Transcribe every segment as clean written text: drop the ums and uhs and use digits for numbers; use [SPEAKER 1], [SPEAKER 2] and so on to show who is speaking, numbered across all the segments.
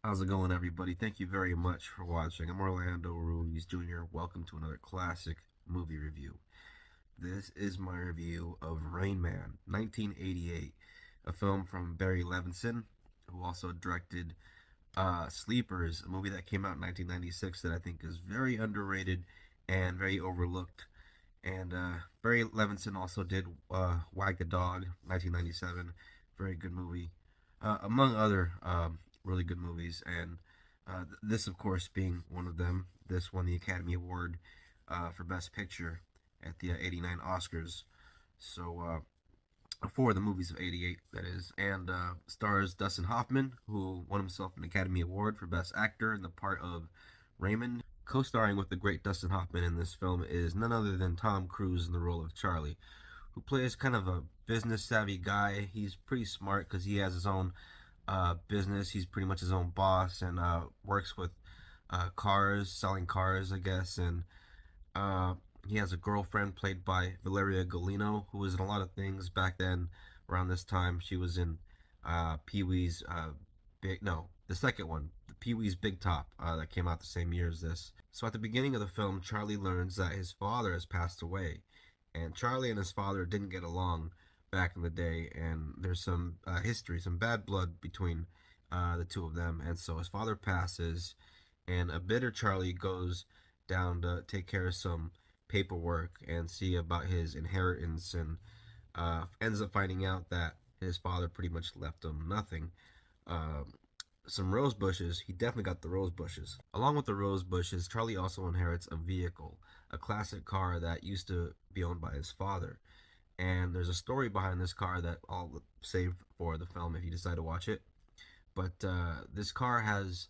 [SPEAKER 1] How's it going, everybody? Thank you very much for watching. I'm Orlando Ruiz Jr. Welcome to another classic movie review. This is my review of Rain Man, 1988, a film from Barry Levinson, who also directed Sleepers, a movie that came out in 1996 that I think is very underrated and very overlooked. And Barry Levinson also did Wag the Dog, 1997, very good movie, among other really good movies. And this, of course, being one of them. This won the Academy Award for Best Picture at the '89 Oscars. So for the movies of '88, that is, and stars Dustin Hoffman, who won himself an Academy Award for Best Actor in the part of Raymond. Co-starring with the great Dustin Hoffman in this film is none other than Tom Cruise in the role of Charlie, who plays kind of a business savvy guy. He's pretty smart because he has his own business. He's pretty much his own boss and works with cars, selling cars, I guess. And uh, he has a girlfriend played by Valeria Golino, who was in a lot of things back then. Around this time, she was in Pee Wee's Big. No, the second one, the Pee Wee's Big Top, that came out the same year as this. So at the beginning of the film, Charlie learns that his father has passed away, and Charlie and his father didn't get along back in the day, and there's some history, some bad blood between the two of them, and so his father passes, and a bitter Charlie goes down to take care of some paperwork and see about his inheritance, and ends up finding out that his father pretty much left him nothing. Um, some rose bushes. He definitely got the rose bushes. Along with the rose bushes, Charlie also inherits a vehicle, a classic car that used to be owned by his father. And there's a story behind this car that I'll save for the film if you decide to watch it. But this car has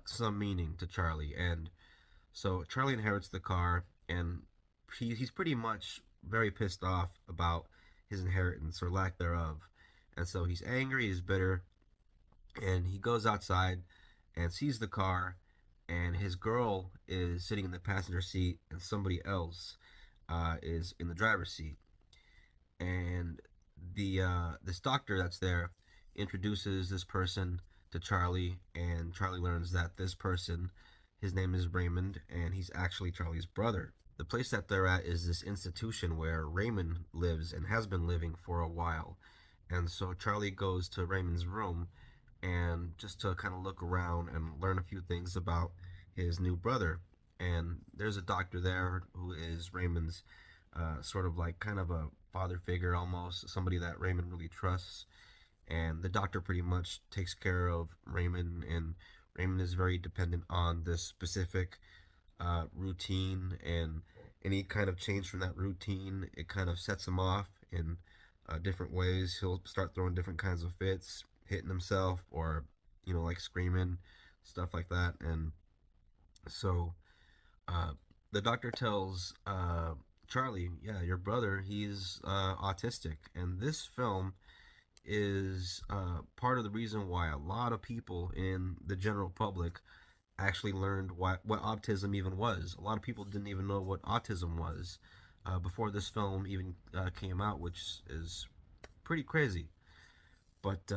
[SPEAKER 1] some meaning to Charlie, and so Charlie inherits the car, and he's pretty much very pissed off about his inheritance or lack thereof. And so he's angry, he's bitter, and he goes outside and sees the car, and his girl is sitting in the passenger seat, and somebody else is in the driver's seat. And this doctor that's there introduces this person to Charlie, and Charlie learns that this person, his name is Raymond, and he's actually Charlie's brother. The place that they're at is this institution where Raymond lives and has been living for a while. And so Charlie goes to Raymond's room and just to kind of look around and learn a few things about his new brother. And there's a doctor there who is Raymond's sort of like kind of a father figure almost, somebody that Raymond really trusts. And the doctor pretty much takes care of Raymond, and Raymond is very dependent on this specific routine, and any kind of change from that routine, it kind of sets him off in different ways. He'll start throwing different kinds of fits, hitting himself, or like screaming, stuff like that. And so uh, the doctor tells Charlie, yeah, your brother, he's autistic. And this film is part of the reason why a lot of people in the general public actually learned what autism even was. A lot of people didn't even know what autism was before this film even came out, which is pretty crazy. But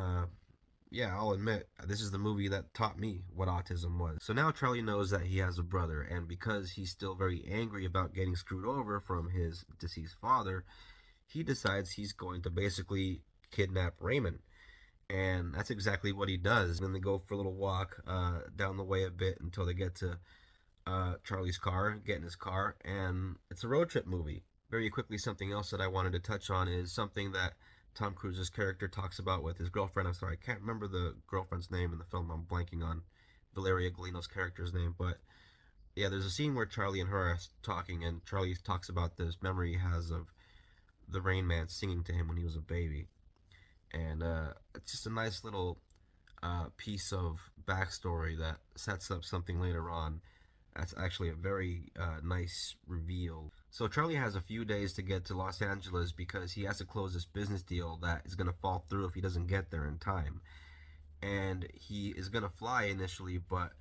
[SPEAKER 1] yeah, I'll admit, this is the movie that taught me what autism was. So now Charlie knows that he has a brother, and because he's still very angry about getting screwed over from his deceased father, he decides he's going to basically kidnap Raymond. And that's exactly what he does. And then they go for a little walk down the way a bit until they get to Charlie's car, get in his car, and it's a road trip movie. Very quickly, something else that I wanted to touch on is something that Tom Cruise's character talks about with his girlfriend. I'm sorry, I can't remember the girlfriend's name in the film. I'm blanking on Valeria Golino's character's name, but yeah, there's a scene where Charlie and her are talking, and Charlie talks about this memory he has of the Rain Man singing to him when he was a baby, and it's just a nice little piece of backstory that sets up something later on. That's actually a very nice reveal. So Charlie has a few days to get to Los Angeles because he has to close this business deal that is going to fall through if he doesn't get there in time. And he is going to fly initially, but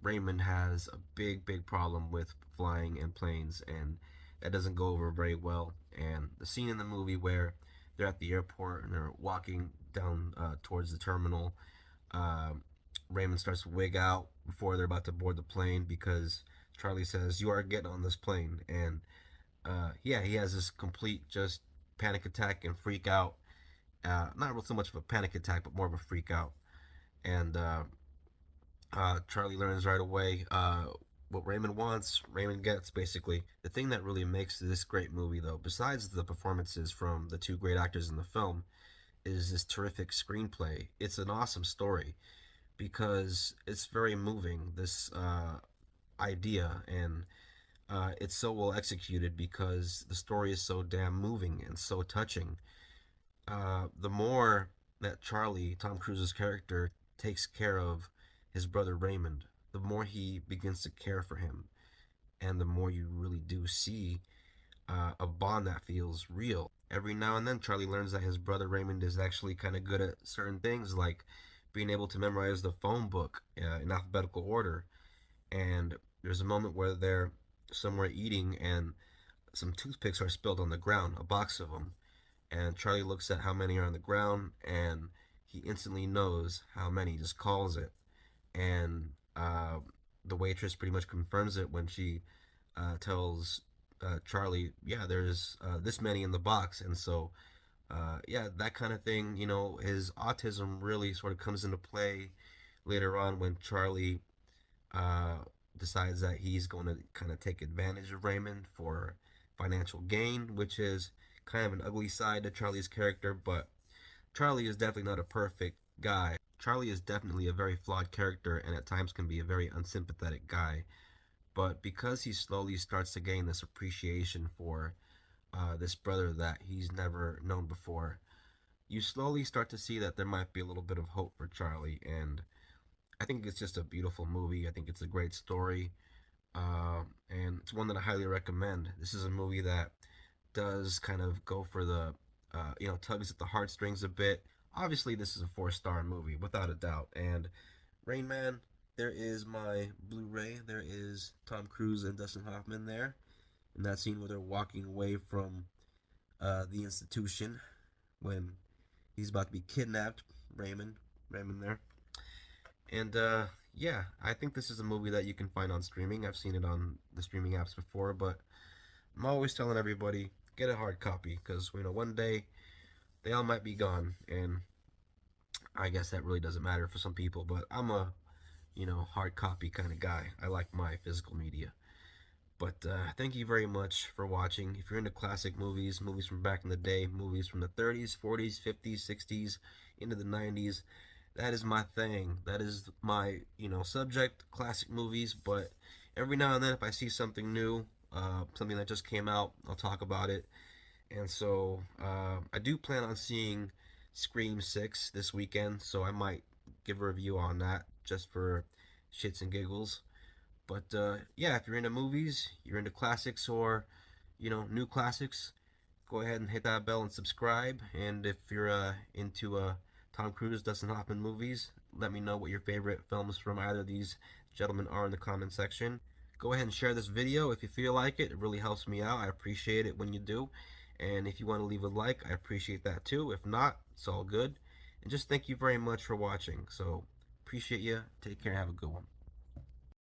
[SPEAKER 1] Raymond has a big problem with flying and planes, and that doesn't go over very well. And the scene in the movie where they're at the airport and they're walking down towards the terminal, uh, Raymond starts to wig out before they're about to board the plane because Charlie says, "You are getting on this plane." And yeah, he has this complete just panic attack and freak out. Not so much of a panic attack, but more of a freak out. And Charlie learns right away what Raymond wants, Raymond gets, basically. The thing that really makes this great movie, though, besides the performances from the two great actors in the film, is this terrific screenplay. It's an awesome story because it's very moving, this idea, and it's so well executed because the story is so damn moving and so touching. The more that Charlie, Tom Cruise's character, takes care of his brother Raymond, the more he begins to care for him, and the more you really do see a bond that feels real. Every now and then, Charlie learns that his brother Raymond is actually kind of good at certain things, like being able to memorize the phone book in alphabetical order. And there's a moment where they're somewhere eating, and some toothpicks are spilled on the ground, a box of them. And Charlie looks at how many are on the ground, and he instantly knows how many, just calls it. And the waitress pretty much confirms it when she tells Charlie, yeah, there's this many in the box. And so, yeah, that kind of thing, his autism really sort of comes into play later on when Charlie uh, decides that he's going to kind of take advantage of Raymond for financial gain, which is kind of an ugly side to Charlie's character, but Charlie is definitely not a perfect guy. Charlie is definitely a very flawed character and at times can be a very unsympathetic guy. But because he slowly starts to gain this appreciation for this brother that he's never known before, you slowly start to see that there might be a little bit of hope for Charlie. And I think it's just a beautiful movie. I think it's a great story. And it's one that I highly recommend. This is a movie that does kind of go for the, tugs at the heartstrings a bit. Obviously, this is a four-star movie, without a doubt. And Rain Man, there is my Blu-ray. There is Tom Cruise and Dustin Hoffman there. In that scene where they're walking away from the institution when he's about to be kidnapped. Raymond, Raymond there. And yeah, I think this is a movie that you can find on streaming. I've seen it on the streaming apps before, but I'm always telling everybody get a hard copy because one day they all might be gone, and I guess that really doesn't matter for some people. But I'm a hard copy kind of guy. I like my physical media. But thank you very much for watching. If you're into classic movies, movies from back in the day, movies from the 30s, 40s, 50s, 60s, into the 90s, that is my thing. That is my, subject, classic movies. But every now and then, if I see something new, something that just came out, I'll talk about it. And so I do plan on seeing Scream 6 this weekend, so I might give a review on that just for shits and giggles. But yeah, if you're into movies, you're into classics or, new classics, go ahead and hit that bell and subscribe. And if you're into Tom Cruise, Dustin Hoffman movies, let me know what your favorite films from either of these gentlemen are in the comment section. Go ahead and share this video if you feel like it. It really helps me out. I appreciate it when you do. And if you want to leave a like, I appreciate that too. If not, it's all good. And just thank you very much for watching. So, appreciate you. Take care. Have a good one.